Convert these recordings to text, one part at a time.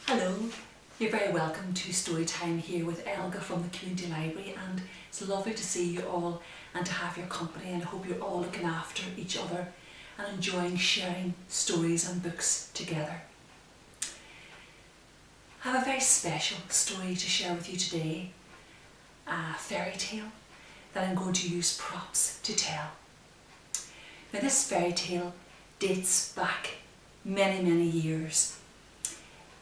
Hello, you're very welcome to Storytime here with Elga from the Community Library, and it's lovely to see you all and to have your company, and I hope you're all looking after each other and enjoying sharing stories and books together. I have a very special story to share with you today, a fairy tale that I'm going to use props to tell. Now this fairy tale dates back many years.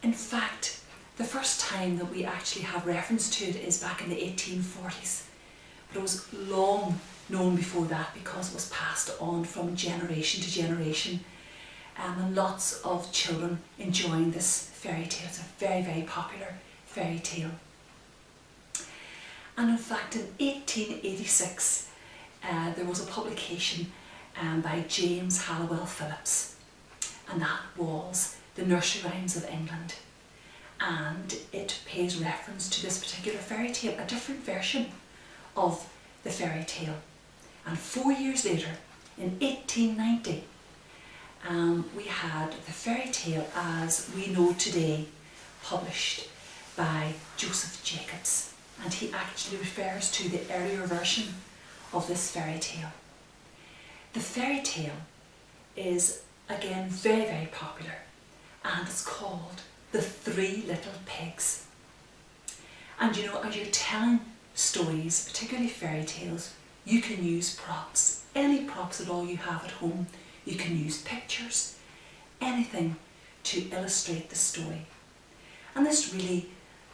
In fact, the first time that we actually have reference to it is back in the 1840s, but it was long known before that because it was passed on from generation to generation, and lots of children enjoying this fairy tale. It's a very popular fairy tale. And in fact in 1886 there was a publication by James Halliwell Phillips, and that was The Nursery Rhymes of England, and it pays reference to this particular fairy tale, a different version of the fairy tale. And 4 years later, in 1890, we had the fairy tale as we know today published by Joseph Jacobs, and he actually refers to the earlier version of this fairy tale. The fairy tale is again very popular, and it's called The Three Little Pigs. And you know, as you're telling stories, particularly fairy tales, you can use props, any props at all you have at home. You can use pictures, anything to illustrate the story. And this really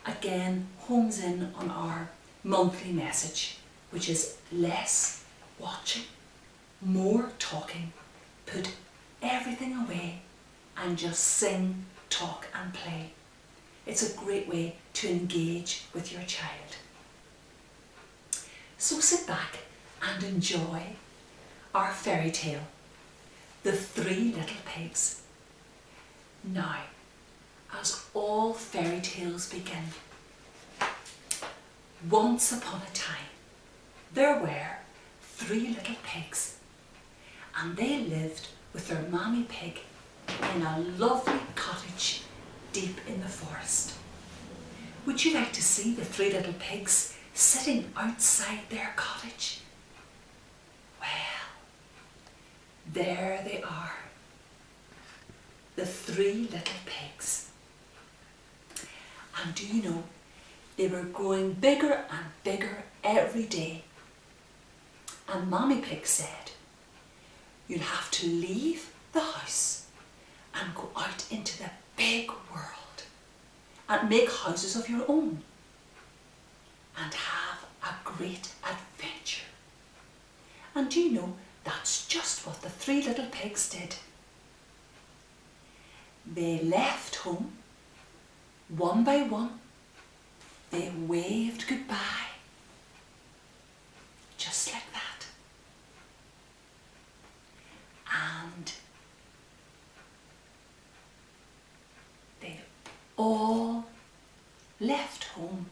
again hones in on our monthly message, which is less watching, more talking. Put everything away and just sing, talk and play. It's a great way to engage with your child. So sit back and enjoy our fairy tale, The Three Little Pigs. Now, as all fairy tales begin, once upon a time there were three little pigs, and they lived with their mammy pig in a lovely cottage deep in the forest. Would you like to see the three little pigs sitting outside their cottage? Well, there they are, the three little pigs. And do you know, they were growing bigger and bigger every day. And Mammy Pig said, "You'll have to leave the house and go out into the big world and make houses of your own and have a great adventure." And do you know, that's just what the three little pigs did. They left home one by one. They waved goodbye, just like that. And they all left home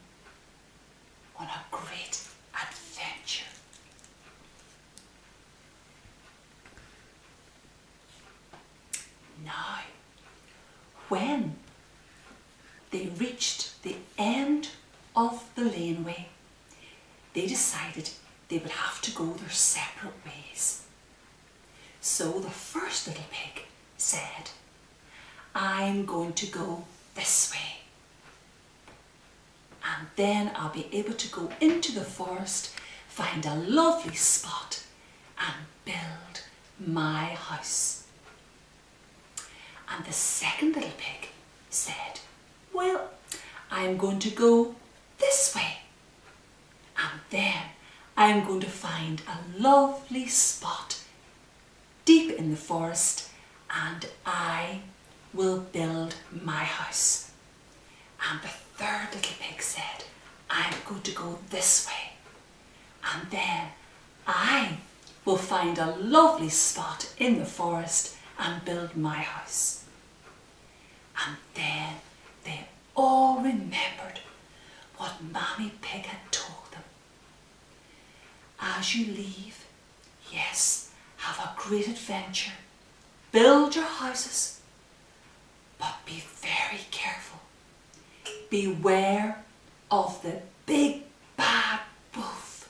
on a great adventure. Now, when they reached the end of the laneway, they decided they would have to go their separate ways. So the first little pig said, "I'm going to go this way, and then I'll be able to go into the forest, find a lovely spot and build my house." And the second little pig said, "Well, I'm going to go this way, and then I'm going to find a lovely spot deep in the forest and I will build my house." And the third little pig said, "I'm going to go this way, and then I will find a lovely spot in the forest and build my house." And then they all remembered what Mammy Pig had told them. As you leave, yes, have a great adventure, build your houses, but be very careful beware of the big bad wolf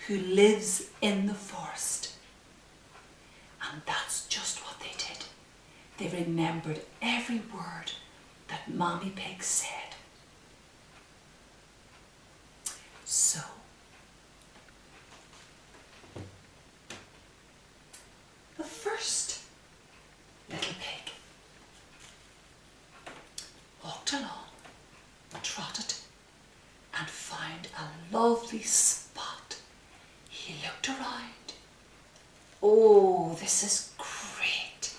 who lives in the forest. And that's just what they did. They remembered every word that Mommy Pig said. So, the first little pig walked along, trotted, and found a lovely spot. He looked around. Oh, this is great.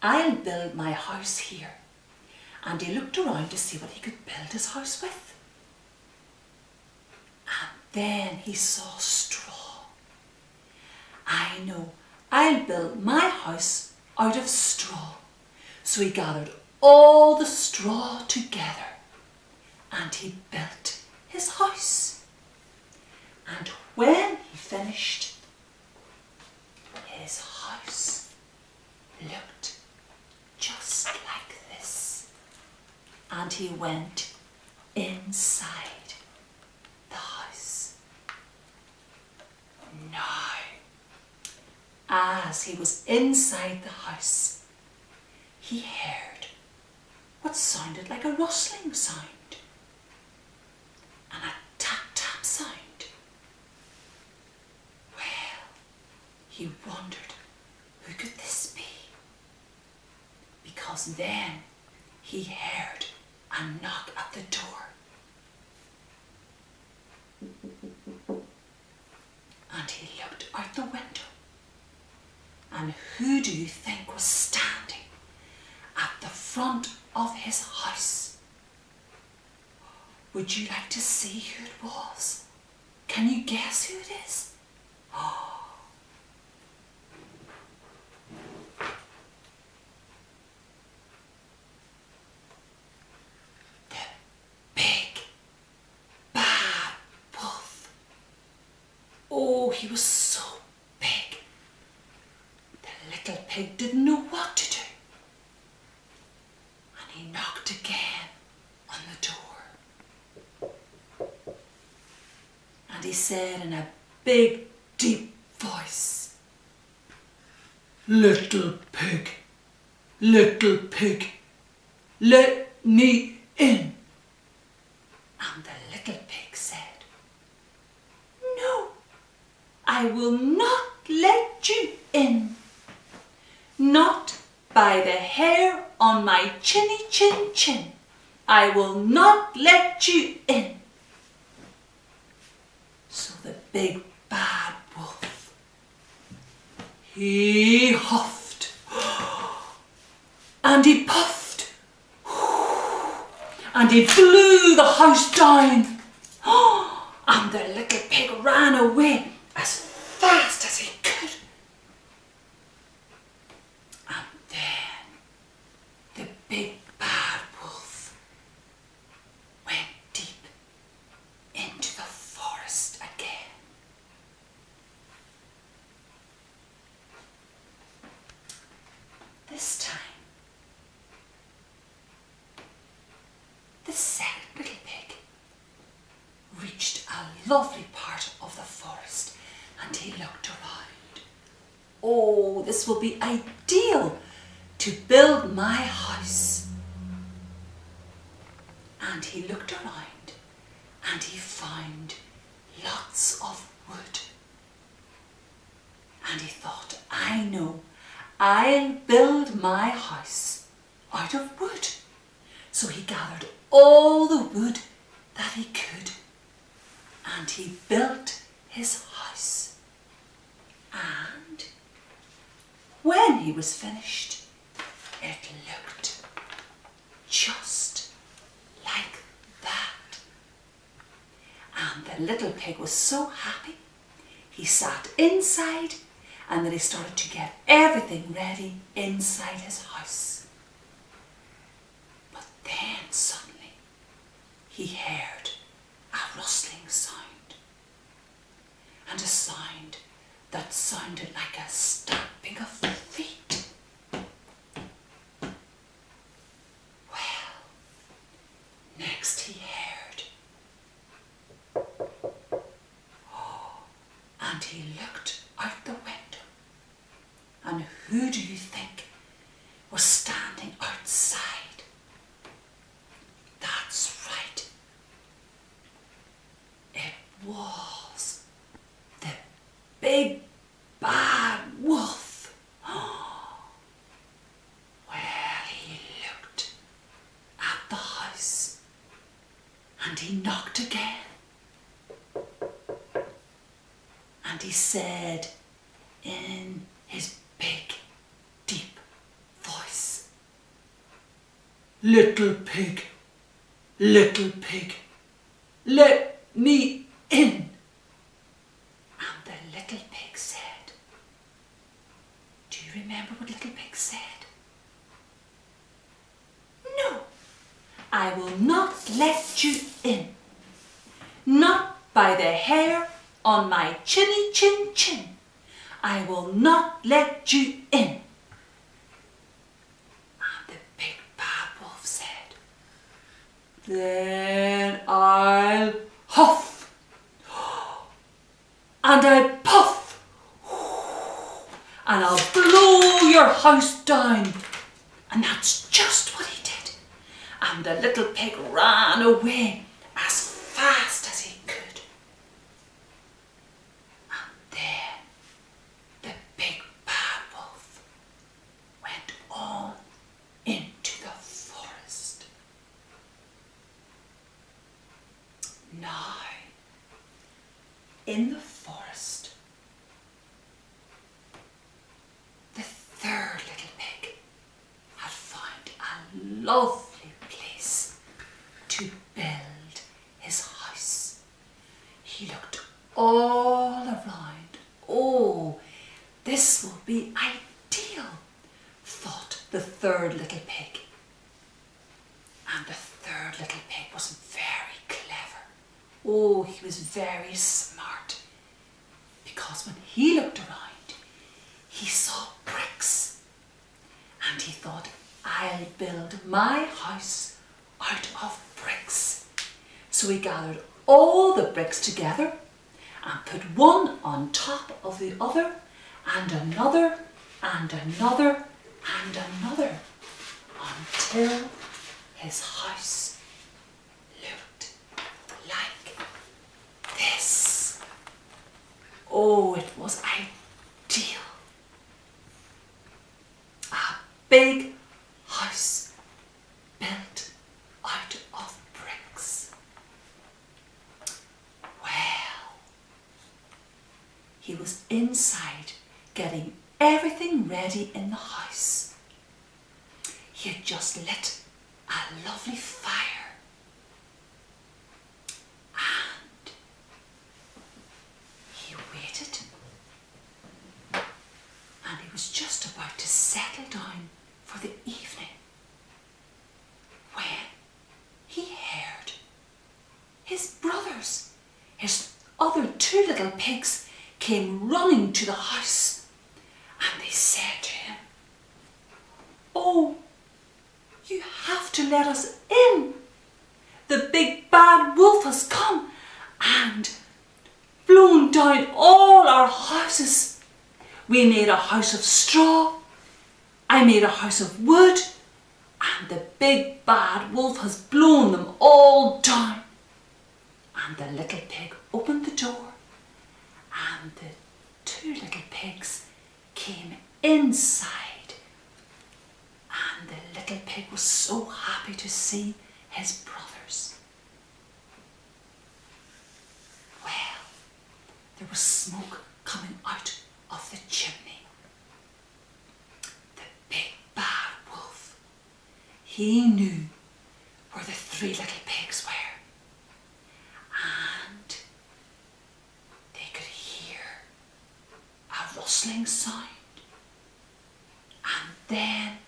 I'll build my house here. And he looked around to see what he could build his house with. And then he saw straw. I know, I'll build my house out of straw. So he gathered all the straw together and he built his house. And when he finished, his house looked just like this. And he went inside the house. Now, as he was inside the house, he heard what sounded like a rustling sound and a tap-tap sound. Well, he wondered, who could this be? Because then he heard a knock at the door. And he looked out the window. And who do you think was standing at the front of his house? Would you like to see who it was? Can you guess who it is? The big bad wolf. Oh, he was so big. The little pig didn't know what to do. And he knocked again on the door. And he said in a big, deep voice, little pig, let me in." And the little pig said, "No, I will not let you in. Not by the hair on my chinny chin chin. I will not let you in." So the big bad wolf, he huffed and he puffed and he blew the house down. And the little pig ran away as fast as he could. And then the big bad wolf went deep into the forest again. This time, the second little pig reached a lovely part of the forest and he looked around. Oh, this will be ideal to build my house. And he looked around and he found lots of wood. And he thought, I know, I'll build my house out of wood. So he gathered all the wood that he could and he built his house. And when he was finished, it looked just like that. And the little pig was so happy. He sat inside and then he started to get everything ready inside his house. But then suddenly he heard a rustling sound and a sound that sounded like a stamping of feet. Well, next who do you think was standing outside? That's right. It was the big bad wolf. Well, he looked at the house and he knocked again. And he said in his big, deep voice, little pig, let me in. And the little pig said, do you remember what little pig said? No, I will not let you in. Not by the hair on my chinny chin chin. I will not let you in. And the big bad wolf said, then I'll huff and I'll puff and I'll blow your house down. And that's just what he did. And the little pig ran away as fast as he could. And then the big bad wolf went on into the forest. Now, in the forest, the third little pig had found a lovely place to build his house. He looked all around. Oh, this will be ideal, thought the third little pig. And the third little pig was very clever. Oh, he was very smart, because when he looked around, he saw bricks, and he thought, I'll build my house out of bricks. So he gathered all the bricks together and put one on top of the other, and another, and another, and another, until his house looked like this. Oh, it was ideal. A big house built out of bricks. Well, he was inside getting everything ready in the house. He had just lit a lovely fire, and he waited, and he was just about to settle down for the evening when he heard his brothers, his other two little pigs, came running to the house, and they said to him, oh, you have to let us in. The big bad wolf has come and blown down all our houses. We made a house of straw. I made a house of wood, and the big bad wolf has blown them all down. And the little pig opened the door, and the two little pigs came inside. And the little pig was so happy to see his brothers. Well, there was smoke coming out of the chimney. The big bad wolf, he knew where the three little pigs were, and they could hear a rustling sound, and then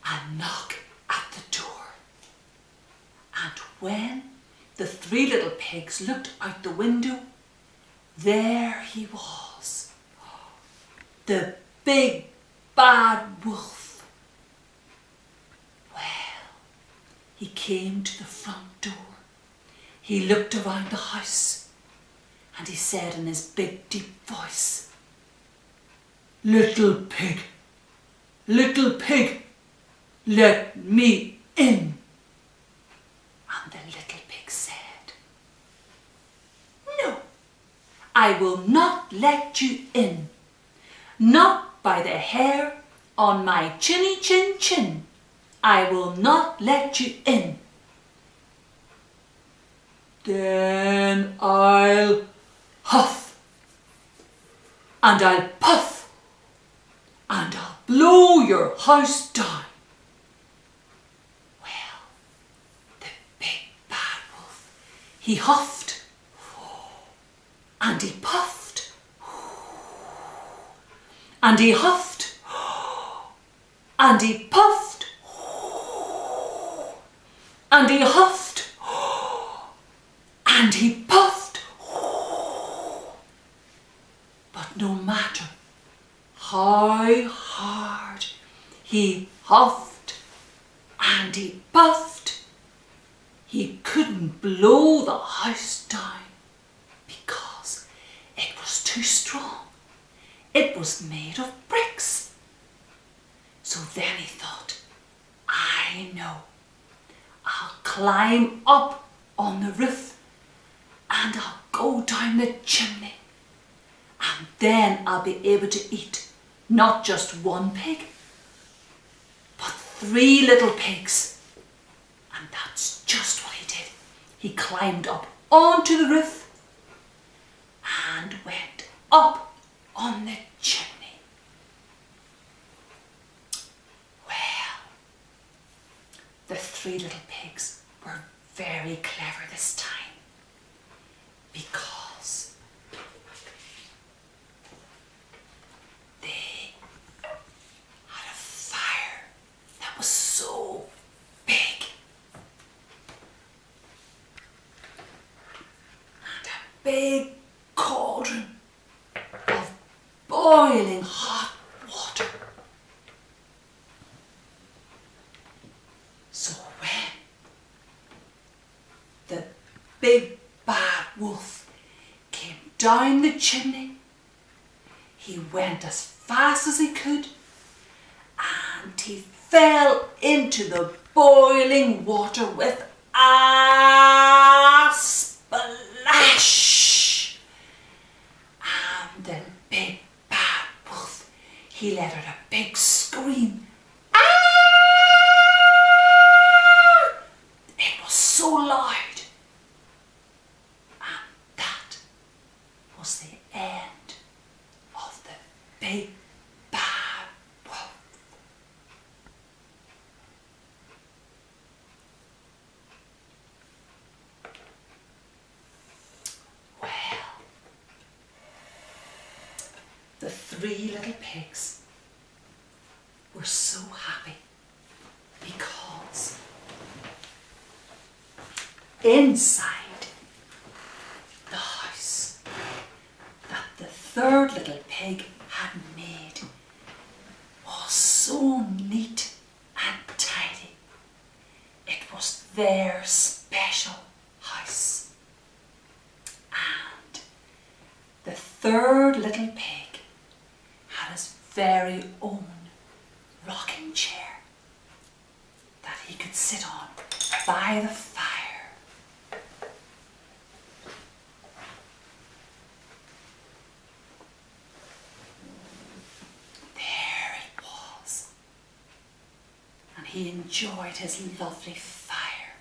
a knock at the door. And when the three little pigs looked out the window, there he was, the big bad wolf. Well, he came to the front door. He looked around the house, and he said in his big deep voice, "Little pig, let me in." And the little pig said, "No, I will not let you in, not by the hair on my chinny chin chin. I will not let you in." "Then I'll huff, and I'll puff, and I'll blow your house down." Well, the big bad wolf, he huffed, and he puffed, and he huffed, and he puffed, and he huffed, and he puffed. But no matter how hard he huffed and he puffed, he couldn't blow the house down because it was too strong. It was made of bricks. So then he thought, "I know, I'll climb up on the roof and I'll go down the chimney, and then I'll be able to eat not just one pig, but 3 little pigs." And that's just what he did. He climbed up onto the roof and went up on the chimney. Well, the 3 little pigs were very clever this time, because they had a fire that was so big, and a big cauldron of boiling hot water. So when the big bad wolf came down the chimney, he went as fast as he could, and he fell into the boiling water with a splash. And the big bad wolf, he let out a big scream. Ah! It was so loud. Was the end of the big bad wolf. Well, the 3 little pigs were so happy, because inside the house that the 3rd little pig had made was so neat and tidy. It was their special house. And the 3rd little pig had his very own rocking chair that he could sit on by the fire. He enjoyed his lovely fire,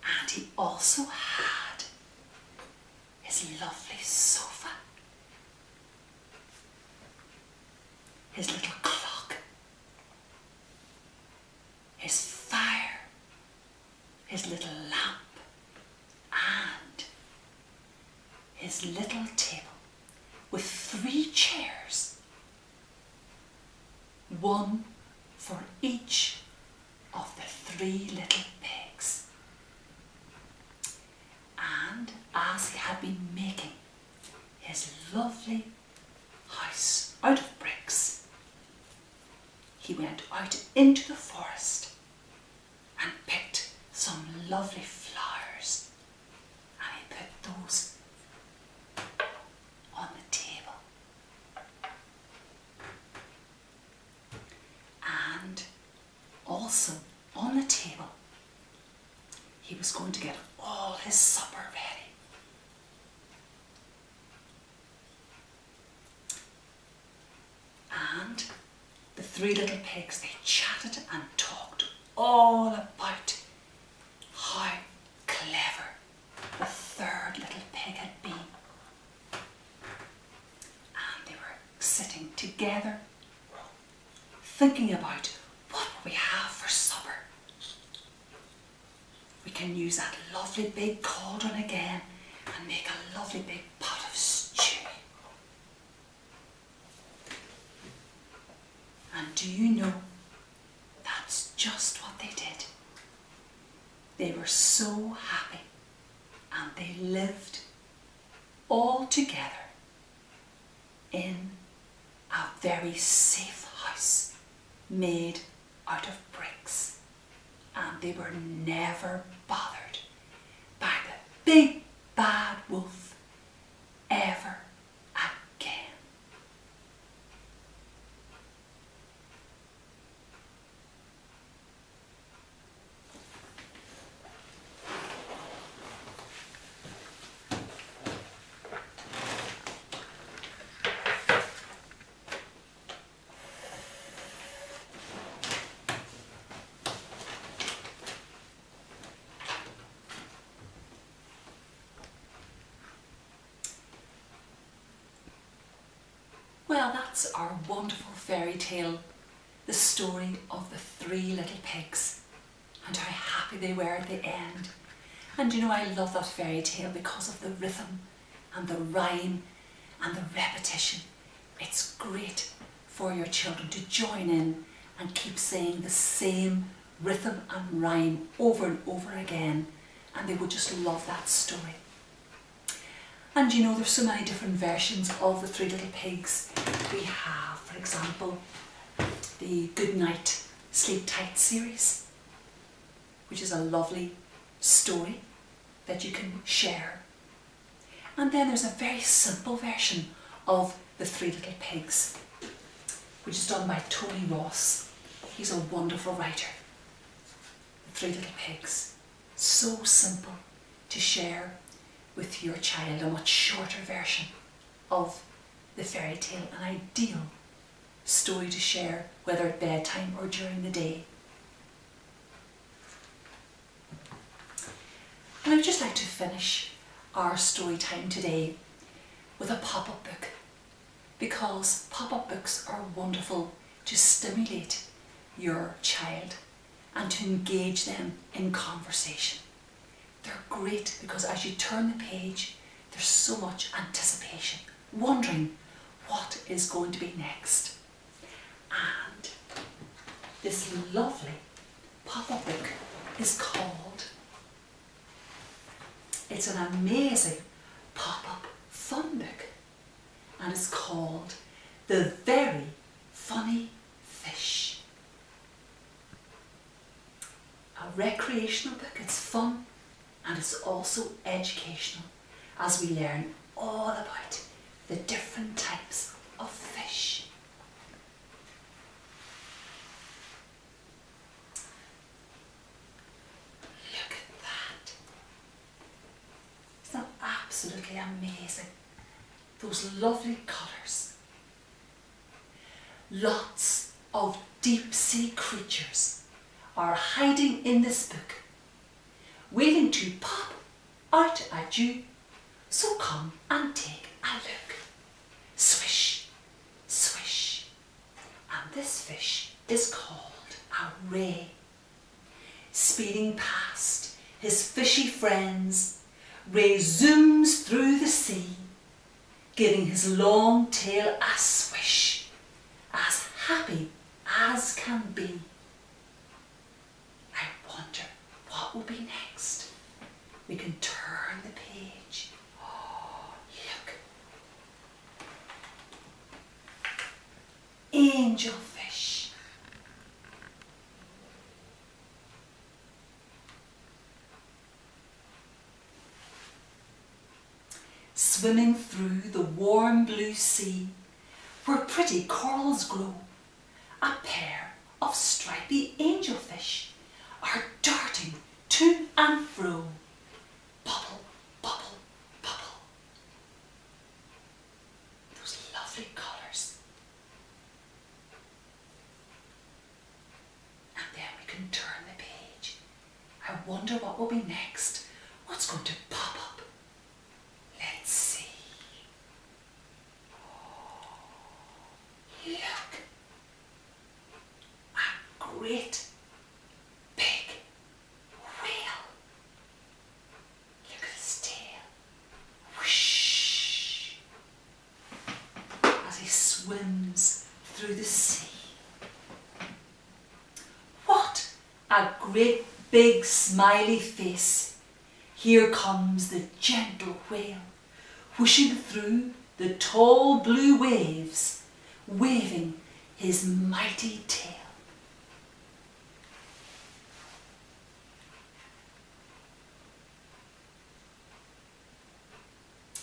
and he also had his lovely sofa, his little clock, his fire, his little lamp, and his little table with 3 chairs, one for each of the 3 little pigs. And as he had been making his lovely house out of bricks, he went out into the forest and picked some lovely flowers, and he put those also on the table, he was going to get all his supper ready. And the three little pigs, they chatted and talked all about how clever the third little pig had been. And they were sitting together, thinking about what we have for supper. We can use that lovely big cauldron again and make a lovely big pot of stew. And do you know, that's just what they did. They were so happy and they lived all together in a very safe house made out of bricks. And they were never bothered by the big bad wolf ever again. Well, that's our wonderful fairy tale, the story of the three little pigs, and how happy they were at the end. And you know, I love that fairy tale because of the rhythm and the rhyme and the repetition. It's great for your children to join in and keep saying the same rhythm and rhyme over and over again, and they would just love that story. And you know, there's so many different versions of the Three Little Pigs. We have, for example, the Good Night, Sleep Tight series, which is a lovely story that you can share. And then there's a very simple version of the Three Little Pigs, which is done by Tony Ross. He's a wonderful writer. The Three Little Pigs, so simple to share with your child, a much shorter version of the fairy tale, an ideal story to share whether at bedtime or during the day. And I would just like to finish our story time today with a pop-up book, because pop-up books are wonderful to stimulate your child and to engage them in conversation. They're great because as you turn the page, there's so much anticipation, wondering what is going to be next. And this lovely pop-up book is called, it's an amazing pop-up fun book, and it's called The Very Funny Fish. A recreational book, it's fun. And it's also educational as we learn all about the different types of fish. Look at that. Isn't that absolutely amazing? Those lovely colours. Lots of deep sea creatures are hiding in this book, waiting to pop out at you, so come and take a look. Swish, swish. And this fish is called a ray. Speeding past his fishy friends, Ray zooms through the sea, giving his long tail a swish, as happy as can be. I wonder what will be next. We can turn the page. Oh, look. Angelfish. Swimming through the warm blue sea, where pretty corals grow, a pair of stripy angelfish are darting to and fro. Bubble, bubble, bubble. Those lovely colours. And then we can turn the page. I wonder what will be next. What's going to pop up? Let's see. Look. A great big whale. Look at his tail. Whoosh. As he swims through the sea. What a great big smiley face. Here comes the gentle whale, whooshing through the tall blue waves, waving his mighty tail.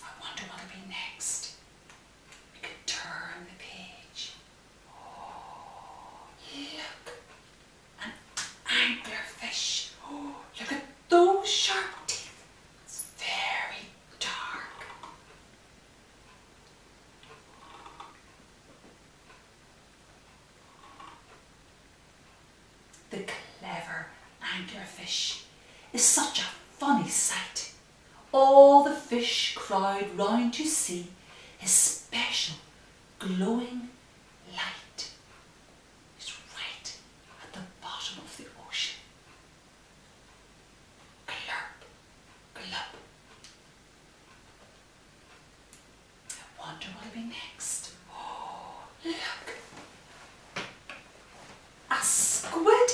I wonder what'll be next. We could turn the page. Oh, look, an anglerfish. Oh, look at those sharp teeth. It's very dark. The clever anglerfish is such a funny sight. All the fish crowd round to see his special glowing light. He's right at the bottom of the ocean. Glurp, glurp. I wonder what'll be next. Oh, look. A squid.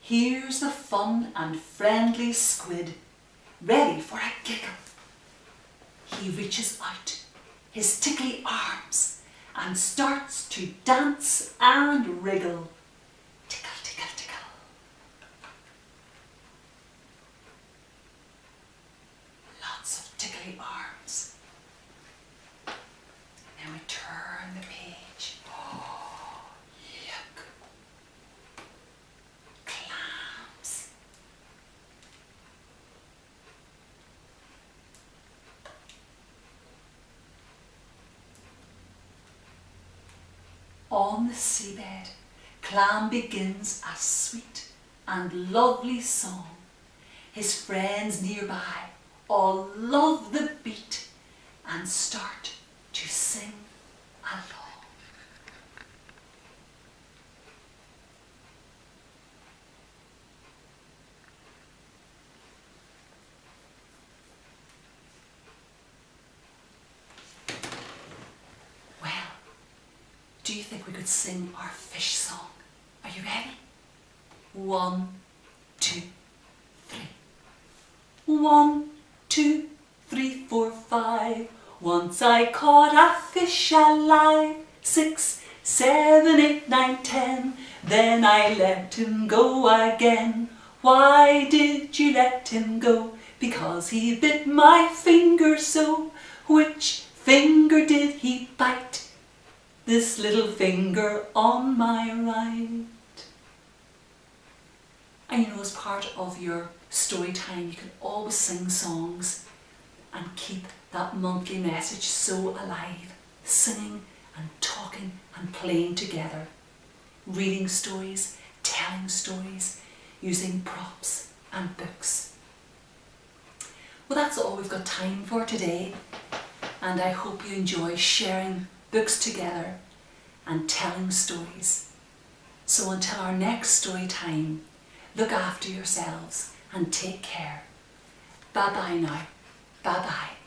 Here's the fun and friendly squid, ready for a giggle. He reaches out his tickly arms and starts to dance and wriggle. Tickle, tickle, tickle. Lots of tickly arms. Then we turn the page. Oh, look. Clams. On the seabed, Clam begins a sweet and lovely song. His friends nearby all love the beat and start to sing along. Well, do you think we could sing our fish song? Are you ready? 1, 2, 3. 1, 2, 3, 4, 5. Once I caught a fish alive. 6, 7, 8, 9, 10. Then I let him go again. Why did you let him go? Because he bit my finger so. Which finger did he bite? This little finger on my right. And you know, as part of your story time, you can always sing songs and keep that monthly message so alive, singing and talking and playing together, reading stories, telling stories, using props and books. Well, that's all we've got time for today, and I hope you enjoy sharing books together and telling stories. So until our next story time, look after yourselves and take care. Bye bye now. Bye bye.